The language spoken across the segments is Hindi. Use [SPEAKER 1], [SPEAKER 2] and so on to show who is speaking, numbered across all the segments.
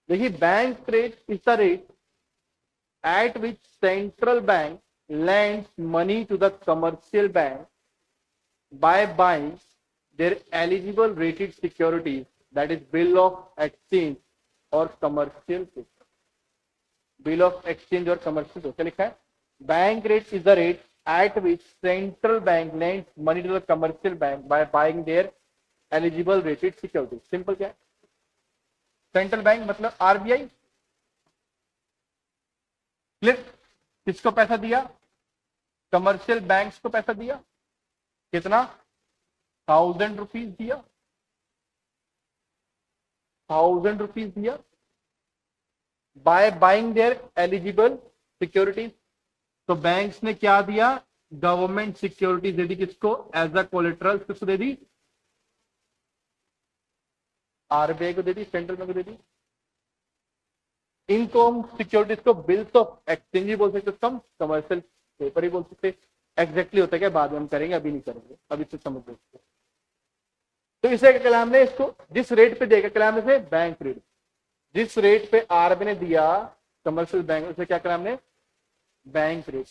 [SPEAKER 1] देखिए, bank rate is the rate at which central bank lends money to the commercial bank by buying their eligible rated securities, that is bill of exchange और commercial paper. Bill of exchange और कमर्शियल क्या लिखा है? Bank rate is the rate at which central bank lends money to the commercial bank by buying their eligible rated security. Simple क्या है? सेंट्रल बैंक मतलब आरबीआई. क्लियर? किसको पैसा दिया? कमर्शियल बैंक्स को पैसा दिया. कितना? 1,000 रुपीज दिया. 1,000 रुपीज दिया by buying their eligible securities. तो बैंक्स ने क्या दिया? गवर्नमेंट सिक्योरिटीज दे दी. किसको? As a collateral. किसको दे दी? आरबीआई को दे दी, सेंट्रल बैंक को दे दी. इनको हम सिक्योरिटीज को बिल्स ऑफ एक्सचेंज ही बोल सकते, कम कमर्शियल पेपर ही बोल सकते. एग्जैक्टली होता है क्या? बाद में हम करेंगे, अभी नहीं करेंगे, अभी से समझ लो. तो इसे कलाम ने इसको जिस रेट पे देगा, कलाम से बैंक रेट. जिस रेट पे आरबीआई ने दिया कमर्शियल बैंक, उसे क्या कलाम ने? Bank rate.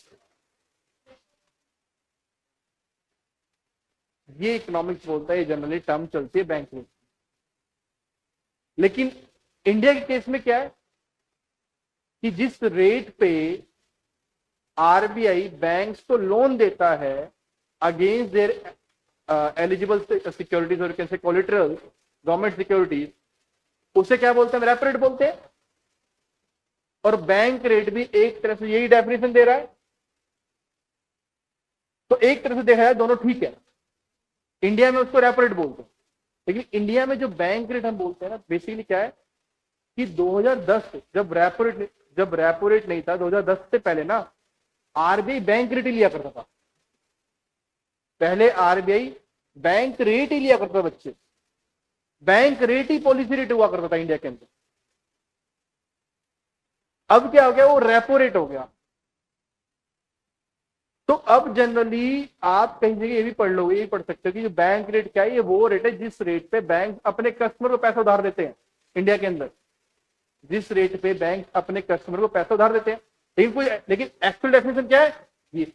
[SPEAKER 1] ये इकोनॉमिक्स बोलता है, जनरली टर्म चलती है बैंक रेट. लेकिन इंडिया के केस में क्या है कि जिस रेट पे आरबीआई बैंक्स को लोन देता है अगेंस्ट देयर एलिजिबल सिक्योरिटीज और कैसे कोलेटरल गवर्नमेंट सिक्योरिटीज, उसे क्या बोलते हैं? रेपो रेट बोलते हैं. और बैंक रेट भी एक तरह से यही डेफिनेशन दे रहा है. तो एक तरह से देखा जाए दोनों ठीक है. इंडिया में उसको रेपो रेट बोलते हैं. लेकिन इंडिया में जो बैंक रेट हम बोलते हैं ना, बेसिकली क्या है कि 2010 जब रेपो रेट नहीं था, 2010 से पहले ना आरबीआई बैंक रेट ही लिया करता था. पहले आरबीआई बैंक रेट ही लिया करता था बच्चे. बैंक रेट ही पॉलिसी रेट हुआ करता था इंडिया के अंदर. अब क्या हो गया? वो रेपो रेट हो गया. तो अब जनरली आप कहीं जगह ये भी पढ़ लोगे, ये पढ़ सकते हो कि जो बैंक रेट क्या है, ये वो रेट है जिस रेट पे बैंक अपने कस्टमर को पैसा उधार देते हैं इंडिया के अंदर. जिस रेट पे बैंक अपने कस्टमर को पैसा उधार देते हैं. लेकिन एक्चुअल डेफिनेशन क्या है? ये.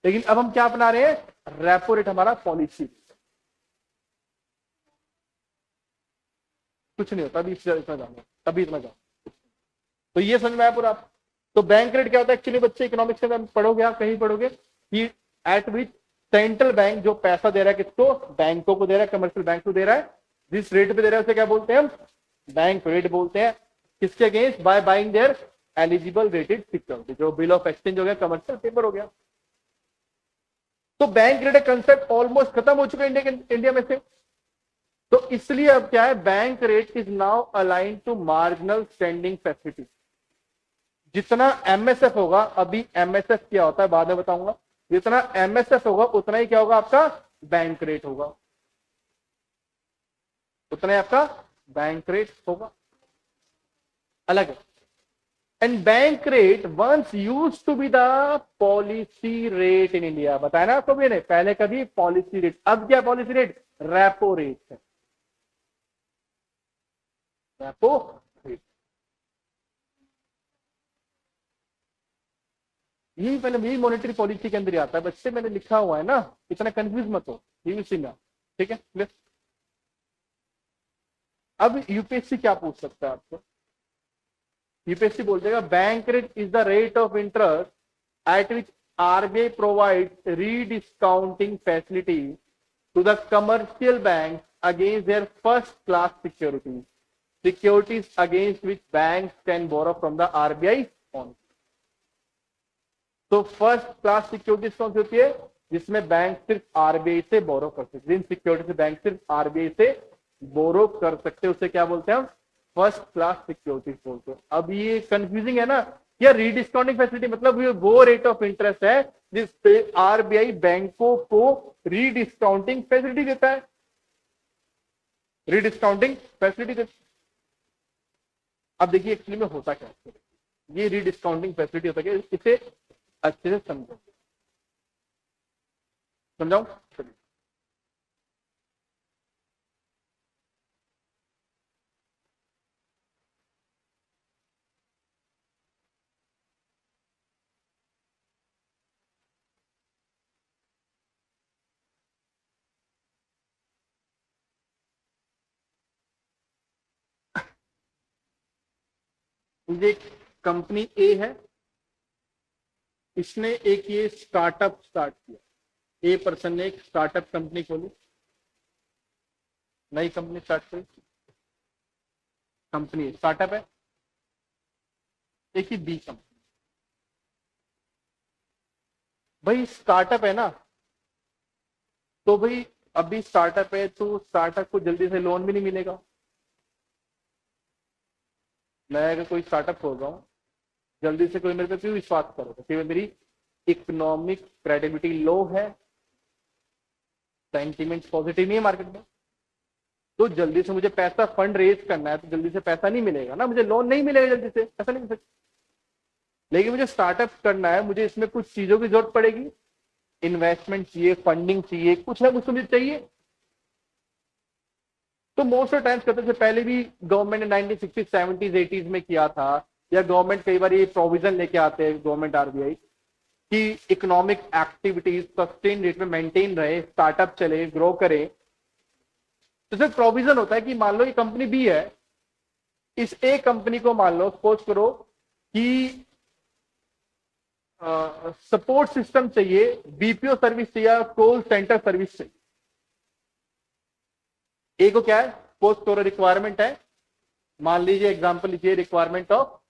[SPEAKER 1] लेकिन अब हम क्या अपना रहे हैं? रेपो रेट हमारा पॉलिसी. कुछ नहीं होता, अभी इतना जानो, अभी इतना जानो. तो ये समझ में आया पूरा. तो बैंक रेट क्या होता है एक्चुअली बच्चे? इकोनॉमिक्स में पढ़ोगे, आप कहीं पढ़ोगे कि एट विच सेंट्रल बैंक जो पैसा दे रहा है किसको? बैंकों को दे रहा है, कमर्शियल बैंक को दे रहा है. जिस रेट पे दे रहा है उसे क्या बोलते हैं हम? बैंक रेट बोलते हैं. किसके against? By buying their eligible rated security. जो बिल ऑफ एक्सचेंज हो गया, कमर्शियल पेपर हो गया. तो बैंक रेट कंसेप्ट ऑलमोस्ट खत्म हो चुका है इंडिया में से. तो इसलिए अब क्या है? Bank rate is now align to marginal standing facility. जितना एमएसएफ होगा, अभी एमएसएफ क्या होता है बाद में बताऊंगा, जितना एमएसएफ होगा उतना ही क्या होगा? आपका बैंक रेट होगा. उतना ही आपका बैंक रेट होगा. अलग है. And bank rate once used to be the policy rate in India. बताया ना आपको भी, नहीं पहले कभी पॉलिसी रेट. अब क्या पॉलिसी रेट? रेपो रेट है. Repo rate. यही पहले यही मॉनेटरी पॉलिसी के अंदर ही आता है बच्चे. मैंने लिखा हुआ है ना, इतना कंफ्यूज मत हो. ये उसी में. ठीक है. अब यूपीएससी क्या पूछ सकता है आपको? यूपीएससी बोल देगा bank rate is the rate of interest at which RBI provide rediscounting facility to the commercial bank against their first class securities against which bank can borrow from the RBI on. तो फर्स्ट क्लास सिक्योरिटीज कौन सी होती है? जिसमें बैंक सिर्फ आरबीआई से बोरो कर सकते. जिन सिक्योरिटी से बैंक सिर्फ आरबीआई से बोरो कर सकते, उसे क्या बोलते हैं हम? फर्स्ट क्लास सिक्योरिटीज बोलते हैं. अब ये कंफ्यूजिंग है ना. या रीडिस्काउंटिंग फैसिलिटी मतलब ये वो रेट ऑफ इंटरेस्ट है जिस पे आरबीआई बैंकों को रीडिस्काउंटिंग फैसिलिटी देता है. रीडिस्काउंटिंग फैसिलिटी देता है. अब देखिए एक्चुअली में होता क्या है. ये रीडिस्काउंटिंग फैसिलिटी होता है, इसे अच्छे से समझाऊं. ये कंपनी ए है, इसने एक ये स्टार्टअप स्टार्ट किया। ए पर्सन ने एक स्टार्टअप कंपनी खोली, नई कंपनी स्टार्ट करी, कंपनी स्टार्टअप है। एक ही बी कंपनी, भाई स्टार्टअप है ना, तो भाई अभी स्टार्टअप है तो स्टार्टअप को जल्दी से लोन भी नहीं मिलेगा। मैं अगर कोई स्टार्टअप खोल रहा हूँ, जल्दी से कोई मेरे पे क्यों विश्वास करेगा? क्योंकि मेरी इकोनॉमिक क्रेडिबिलिटी लो है, सेंटीमेंट पॉजिटिव नहीं है मार्केट में, तो जल्दी से मुझे पैसा फंड रेज करना है तो जल्दी से पैसा नहीं मिलेगा ना, मुझे लोन नहीं मिलेगा जल्दी से, ऐसा नहीं मिल सकता। लेकिन मुझे स्टार्टअप करना है, मुझे इसमें कुछ चीजों की जरूरत पड़ेगी, इन्वेस्टमेंट चाहिए, फंडिंग चाहिए, कुछ ना कुछ तो मुझे चाहिए। तो मोस्ट ऑफ टाइम्स करते थे, पहले भी गवर्नमेंट ने 1960s 70s 80s में किया था, या गवर्नमेंट कई बार ये प्रोविजन लेके आते हैं गवर्नमेंट आरबीआई कि इकोनॉमिक एक्टिविटीज सस्टेन रेट में मेंटेन रहे, स्टार्टअप चले, ग्रो करे। तो सिर्फ प्रोविजन होता है कि मान लो ये कंपनी बी है, इस ए कंपनी को मान लो सपोज करो कि सपोर्ट सिस्टम चाहिए, बीपीओ सर्विस चाहिए, कॉल सेंटर सर्विस चाहिए। ए को क्या है, पोस्ट करो रिक्वायरमेंट है, मान लीजिए एग्जांपल लीजिए, requirement of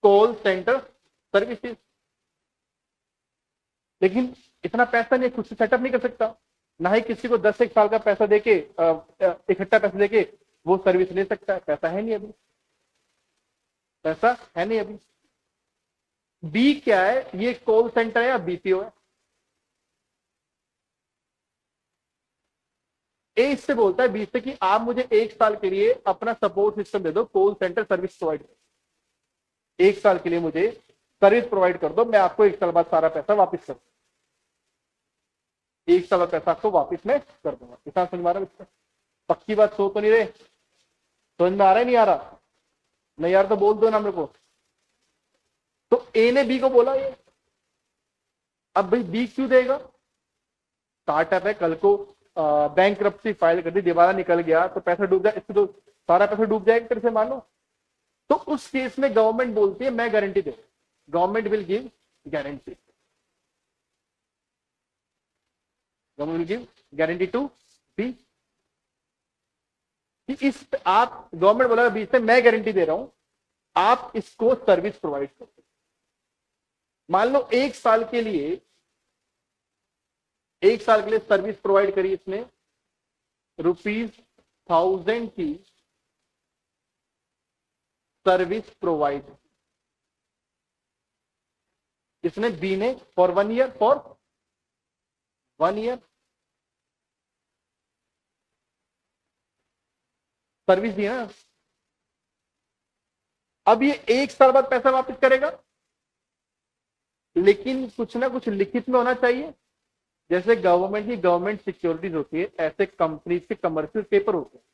[SPEAKER 1] call centre services. लेकिन इतना पैसा नहीं, खुद से सेटअप नहीं कर सकता, ना ही किसी को 10 एक साल का पैसा देके, इकट्ठा पैसा देके वो सर्विस ले सकता है, पैसा है नहीं अभी, पैसा है नहीं अभी। बी क्या है, ये कॉल सेंटर है या बीपीओ है? ए इससे बोलता है बी से कि आप मुझे 1 साल के लिए अपना सपोर्ट सिस्टम दे दो, कॉल सेंटर सर्विस प्रोवाइड करो, 1 साल के लिए मुझे सर्विस प्रोवाइड कर दो, मैं आपको 1 साल बाद सारा पैसा वापस कर दूंगा, 1 साल बाद पैसा आपको वापस मैं कर दूंगा। किसान समझ में आ रहा है? पक्की बात सो तो नहीं रहे? समझ में आ रहा है नहीं आ रहा? नहीं यार तो बोल दो ना मेरे को। तो ए ने बी को बोला ये, अब भाई बी क्यों देगा? स्टार्टअप है, कल को बैंकरप्सी फाइल कर दी, दिवाला निकल गया तो पैसा डूब जाए, इससे तो सारा पैसा डूब जाएगा तेरे से मानो। तो उस केस में गवर्नमेंट बोलती है मैं गारंटी दे, government will give guarantee, government will give guarantee to be. इस आप गवर्नमेंट बोला बी से मैं गारंटी दे रहा हूं, आप इसको सर्विस प्रोवाइड करो। मान लो 1 साल के लिए, 1 साल के लिए सर्विस प्रोवाइड करी इसने, ₹1000 की सर्विस प्रोवाइड इसने बी ने for 1 year, for 1 year service दी ना। अब ये 1 साल बाद पैसा वापस करेगा, लेकिन कुछ ना कुछ लिखित में होना चाहिए। जैसे गवर्नमेंट की गवर्नमेंट सिक्योरिटीज होती है, ऐसे कंपनीज के कमर्शियल पेपर होते हैं।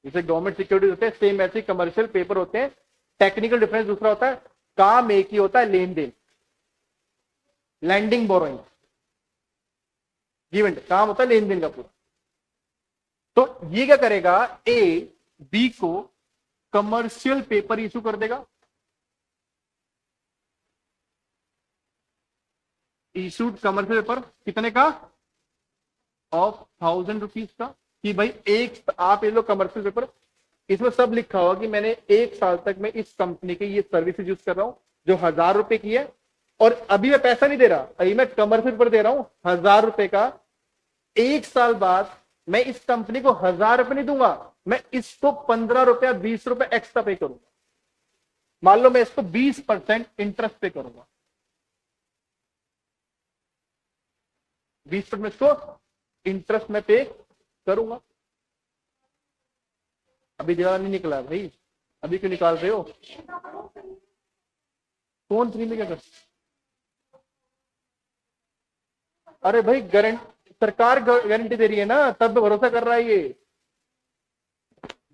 [SPEAKER 1] जैसे गवर्नमेंट सिक्योरिटीज होते हैं, सेम ऐसे कमर्शियल पेपर होते हैं। टेक्निकल डिफरेंस दूसरा होता है, काम एक ही होता है, लेन देन, लैंडिंग बोरोइंग, गिव एंड, काम होता है लेन देन का पूरा। तो ये क्या करेगा, ए बी को कमर्शियल पेपर इशू कर देगा, इशूड कमर्शियल पेपर कितने का, ऑफ ₹1000 का, कि भाई एक आप ये लो कमर्शियल पेपर, इसमें सब लिखा होगा कि मैंने 1 साल तक मैं इस कंपनी की ये सर्विसेज यूज कर रहा हूं जो ₹1000 की है, और अभी मैं पैसा नहीं दे रहा, अभी मैं कमर्शियल पेपर दे रहा हूं ₹1000 का। 1 साल बाद मैं इस कंपनी को ₹1000 नहीं दूंगा, मैं इसको ₹15 ₹20 एक्स्ट्रा पे करूंगा। मान लो मैं इसको 20% इंटरेस्ट पे करूंगा, 20% इसको इंटरेस्ट में पे करूंगा। अभी दिवाला नहीं निकला भाई, अभी क्यों निकाल रहे हो? कौन फ्री में क्या कर? अरे भाई गारंटी सरकार गारंटी दे रही है ना, तब भरोसा कर रहा है ये,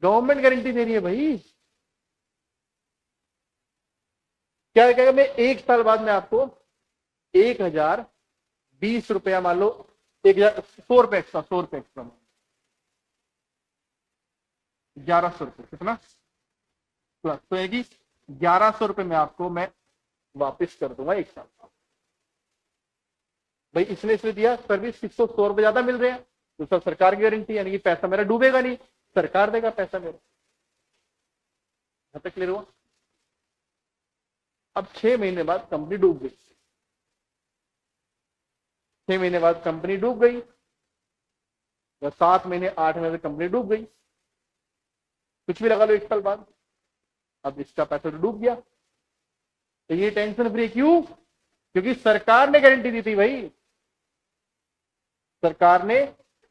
[SPEAKER 1] गवर्नमेंट गारंटी दे रही है भाई। क्या कहेगा, मैं 1 साल बाद में आपको 1020 मान लो, 1,100 एक्स्ट्रा, 100 एक्स्ट्रा, ₹1100 कितना, प्लस, तो है कि 1100 रुपए में आपको मैं वापस कर दूंगा एक साल। भाई इसलिए दिया, सर्विस किसको 100 रुपए ज्यादा मिल रहे हैं, तो सब सरकार की गारंटी, यानी कि पैसा मेरा डूबेगा नहीं, सरकार देगा पैसा मेरा। यहां तक क्लियर हुआ। अब 6 महीने बाद कंपनी डूब गई, 6 महीने बाद कंपनी डूब गई, या 7 महीने 8 महीने कंपनी डूब गई, कुछ भी लगा लो 1 साल बाद, अब इसका पैसा तो डूब गया। तो ये टेंशन फ्री क्यों? क्योंकि सरकार ने गारंटी दी थी भाई, सरकार ने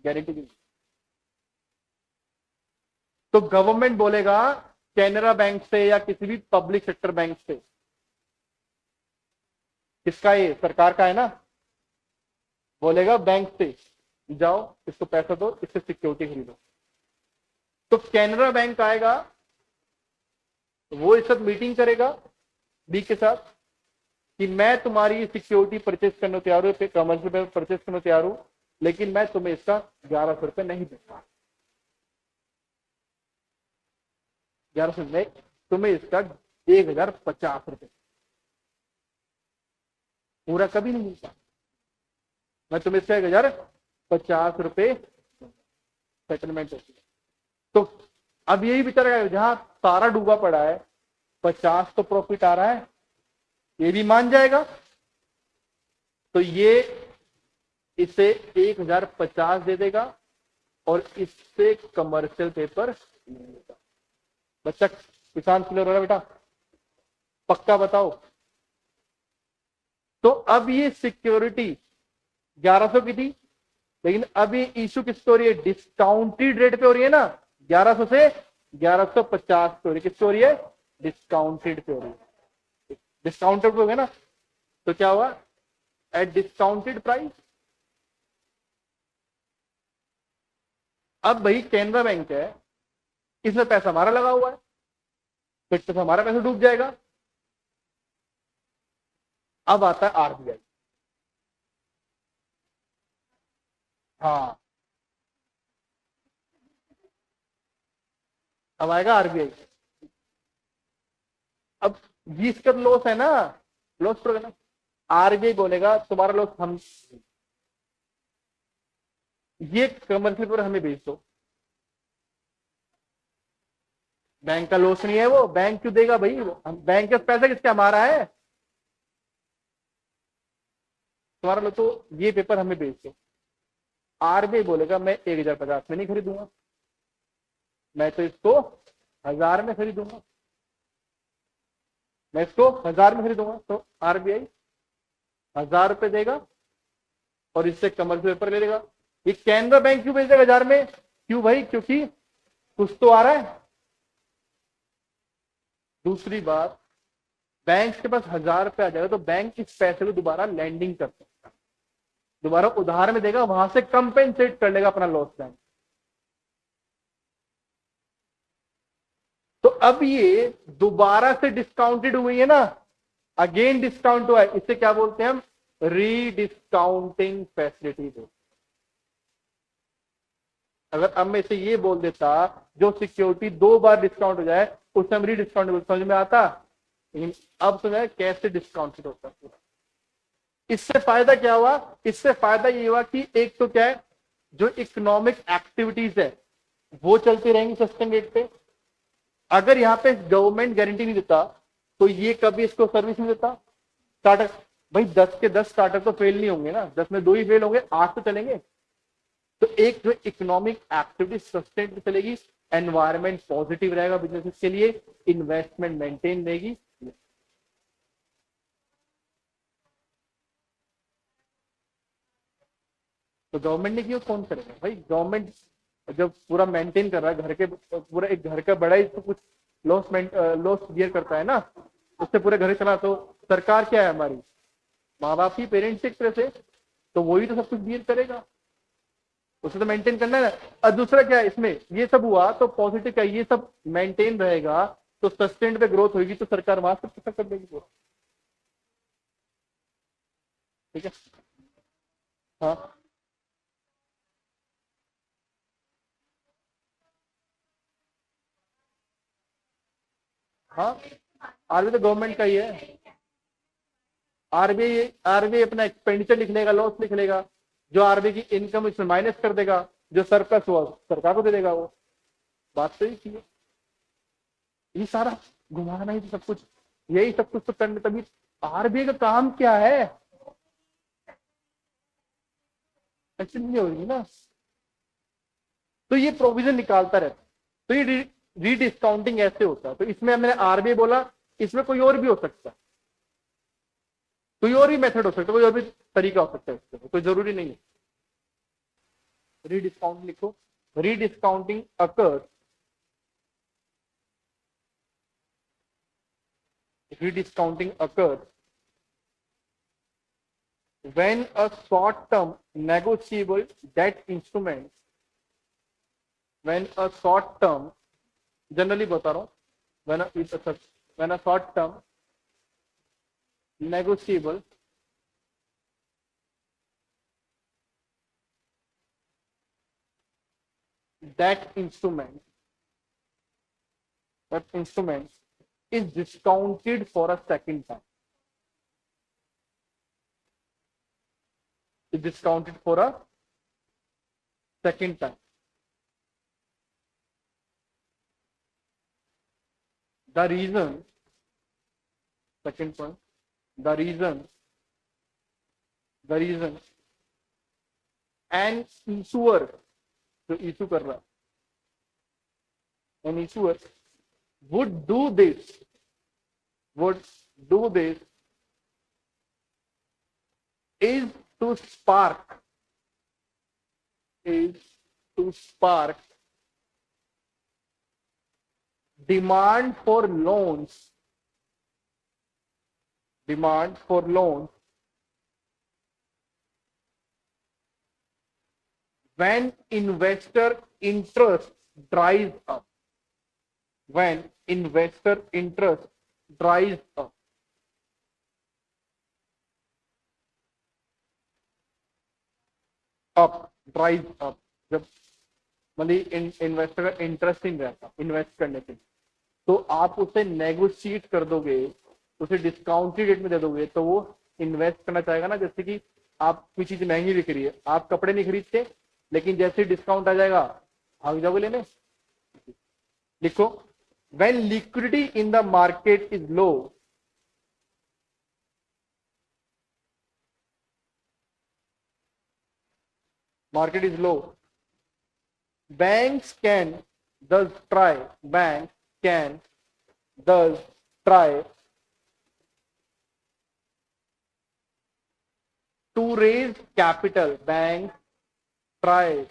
[SPEAKER 1] गारंटी दी। तो गवर्नमेंट बोलेगा कैनरा बैंक से या किसी भी पब्लिक सेक्टर बैंक से, किसका, ये सरकार का है ना, बोलेगा बैंक से जाओ इसको पैसा दो, इससे सिक्योरिटी खरीदो। तो कैनरा बैंक आएगा, वो इस साथ मीटिंग करेगा बी के साथ कि मैं तुम्हारी सिक्योरिटी परचेज करने तैयार हूं, कमर्शियल बैंक परचेज करने तैयार हूं, लेकिन मैं तुम्हें इसका 1100 रुपए नहीं दूंगा, 1100 में तुम्हें इसका 1050 रुपए, पूरा कभी नहीं मिलता, मैं तुम्हें इसका 1050 रुपए सेटलमेंट होती है। तो अब यही बेचारा जहां सारा डूबा पड़ा है, 50 तो प्रॉफिट आ रहा है, ये भी मान जाएगा, तो ये इसे 1050 दे देगा और इससे कमर्शियल पेपर ले लेगा। बच्चा किसान क्लियर हो रहा है बेटा, पक्का बताओ। तो अब ये सिक्योरिटी 1100 की थी, लेकिन अब ये इशू किसको हो रही है, डिस्काउंटेड रेट पे हो रही है ना, 1100 से 1150 पे हो रही है, किसको हो रही है, डिस्काउंटेड पे हो रही है, डिस्काउंटेड पे हो गया ना, तो क्या हुआ, एट डिस्काउंटेड प्राइस। अब भाई कैनरा बैंक है, इसमें पैसा हमारा लगा हुआ है, फिर तो हमारा पैसा डूब जाएगा। अब आता है आरबीआई, हाँ अब आएगा आरबीआई। अब जिसका लॉस है ना, लॉस तो ना, आरबीआई बोलेगा तुम्हारा लॉस हम, ये कमर्शियल पेपर हमें भेज दो। बैंक का लॉस नहीं है वो, बैंक क्यों देगा भाई, बैंक का पैसा किसका, हमारा है, तुम्हारा लॉस, तो ये पेपर हमें भेज दो। आरबीआई बोलेगा मैं 1050 में नहीं खरीदूंगा, मैं तो इसको 1000 में खरीदूंगा, मैं इसको 1000 में खरीदूंगा। तो आरबीआई 1000 रुपए देगा और इससे कमर्शियल पेपर ले लेगा। ये कैनरा बैंक क्यों बेच देगा 1000 में, क्यों भाई, क्योंकि कुछ तो आ रहा है। दूसरी बात, बैंक के पास 1000 रुपए आ जाएगा तो बैंक इस पैसे को दोबारा लैंडिंग कर सकता है, दोबारा उधार में देगा, वहां से कंपेंसेट कर लेगा अपना लॉस बैंक। तो अब ये दोबारा से डिस्काउंटेड हुई है ना, अगेन डिस्काउंट हुआ है, इसे क्या बोलते हैं हम, रीडिस्काउंटिंग फैसिलिटी दो। अगर अब मैं इसे ये बोल देता जो सिक्योरिटी 2 बार डिस्काउंट हो जाए उसे हम रीडिस्काउंट, समझ में आता, लेकिन अब समझ आया कैसे डिस्काउंटेड होता है पूरा। इससे फायदा क्या हुआ, इससे फायदा ये हुआ कि एक तो क्या है, जो इकोनॉमिक एक्टिविटीज है वो चलती रहेंगी सस्टेन रेट पे। अगर यहाँ पे गवर्नमेंट गारंटी नहीं देता तो ये कभी इसको सर्विस नहीं देता। स्टार्टअप भाई 10 के 10 स्टार्टअप तो फेल नहीं होंगे ना, 10 में 2 ही फेल होंगे, 8 तो चलेंगे। तो एक जो इकोनॉमिक एक्टिविटी सस्टेन चलेगी, एनवायरमेंट पॉजिटिव रहेगा बिजनेस के लिए, इन्वेस्टमेंट मेंटेन रहेगी। तो गवर्नमेंट ने क्यों, कौन करेगा भाई, गवर्नमेंट जब पूरा मेंटेन कर रहा है घर के, पूरा एक घर का बड़ा ही तो कुछ लॉस लॉस बियर करता है ना, उससे पूरे घर चला, तो सरकार क्या है हमारी, माँ बाप ही, पेरेंट्स एक तरह से, तो वही तो सब कुछ बियर करेगा, उसे तो मेंटेन करना है ना। और दूसरा क्या है इसमें, ये सब हुआ तो पॉजिटिव क्या, ये सब मेंटेन रहेगा तो सस्टेन पे ग्रोथ होगी, तो सरकार वहां से पैसा कर देगी पूरा। ठीक है, हाँ हाँ, आरबीआई तो गवर्नमेंट का ही है। आरबीआई अपना एक्सपेंडिचर लिख लेगा, लॉस लिख लेगा, जो आरबीआई की इनकम इसमें माइनस कर देगा, जो सरप्लस हुआ सरकार को दे देगा। वो बात तो ही है। ये सारा घुमाना ही तो सब कुछ, यही सब कुछ तो करने, तभी आरबीआई का काम क्या है, एक्चुअली नहीं होगी ना। तो ये प्रोविजन निकालता रहता है। तो ये रीडिस्काउंटिंग ऐसे होता है। तो इसमें मैंने आरबीआई बोला, इसमें कोई और भी हो सकता है, कोई और भी मेथड हो सकता है, कोई और भी तरीका हो सकता है, इसमें कोई जरूरी नहीं है। रीडिस्काउंट लिखो, रीडिस्काउंटिंग occurs, rediscounting occurs when a short-term negotiable debt instrument, when a short-term, generally बता रहा हूँ, when a short-term negotiable that instrument is discounted for a second time, is discounted for a second time. The reason, second point, the reason an issuer, जो इशू कर रहा है, an issuer would do this is to spark demand for loans when investor interest dries up, when investor interest dries up. Drive up, जब मतलब इन्वेस्टर का इंटरेस्ट नहीं रहता इन्वेस्ट करने के, तो आप उसे नेगोशिएट कर दोगे, उसे डिस्काउंटेड रेट में दे दोगे, तो वो इन्वेस्ट करना चाहेगा ना। जैसे कि आप कोई चीज महंगी बिक रही है, आप कपड़े नहीं खरीदते, लेकिन जैसे डिस्काउंट आ जाएगा भाग जाओगे लेने। लिखो, when liquidity in the market is low, market is low, banks can thus try to raise capital. Banks try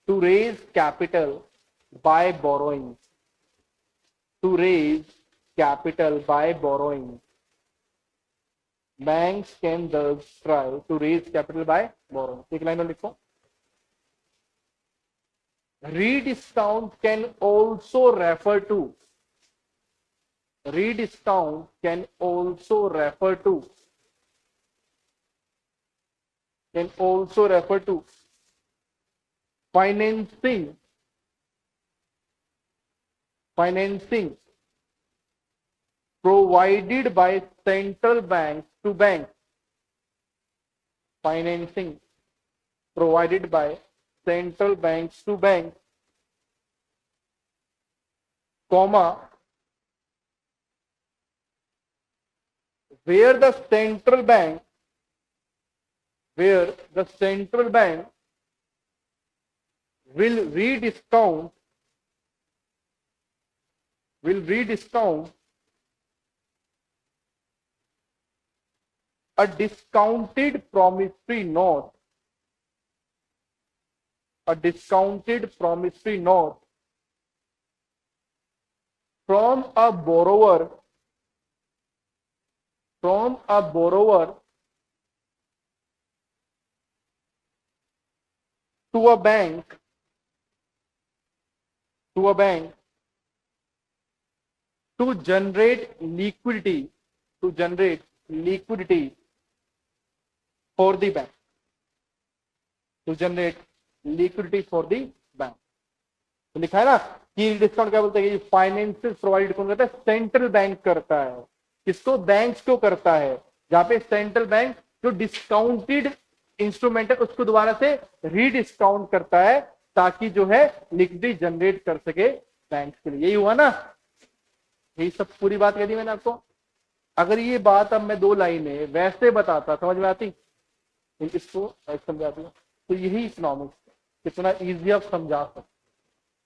[SPEAKER 1] to raise capital by borrowing, banks can thus try to raise capital by borrowing. एक लाइन में लिखो, rediscount can also refer to financing provided by central banks to banks, financing provided by central banks to banks, comma, where the central bank will rediscount a discounted promissory note from a borrower to a bank to generate liquidity for the bank, तो लिखा है ना कि डिस्काउंट क्या बोलते हैं, फाइनेंस प्रोवाइड कौन करता है, सेंट्रल बैंक करता है। किसको, बैंक्स को करता है, जहां पे सेंट्रल बैंक जो डिस्काउंटेड इंस्ट्रूमेंट है उसको दोबारा से रीडिस्काउंट करता है ताकि जो है लिक्विडिटी जनरेट कर सके बैंक के लिए। यही हुआ ना, यही सब पूरी बात कह दी मैंने आपको। अगर ये बात अब मैं 2 लाइनें वैसे बताता, समझ में आती, इसको समझाती, तो यही इकोनॉमिक्स कितना इजी आप समझा सकते।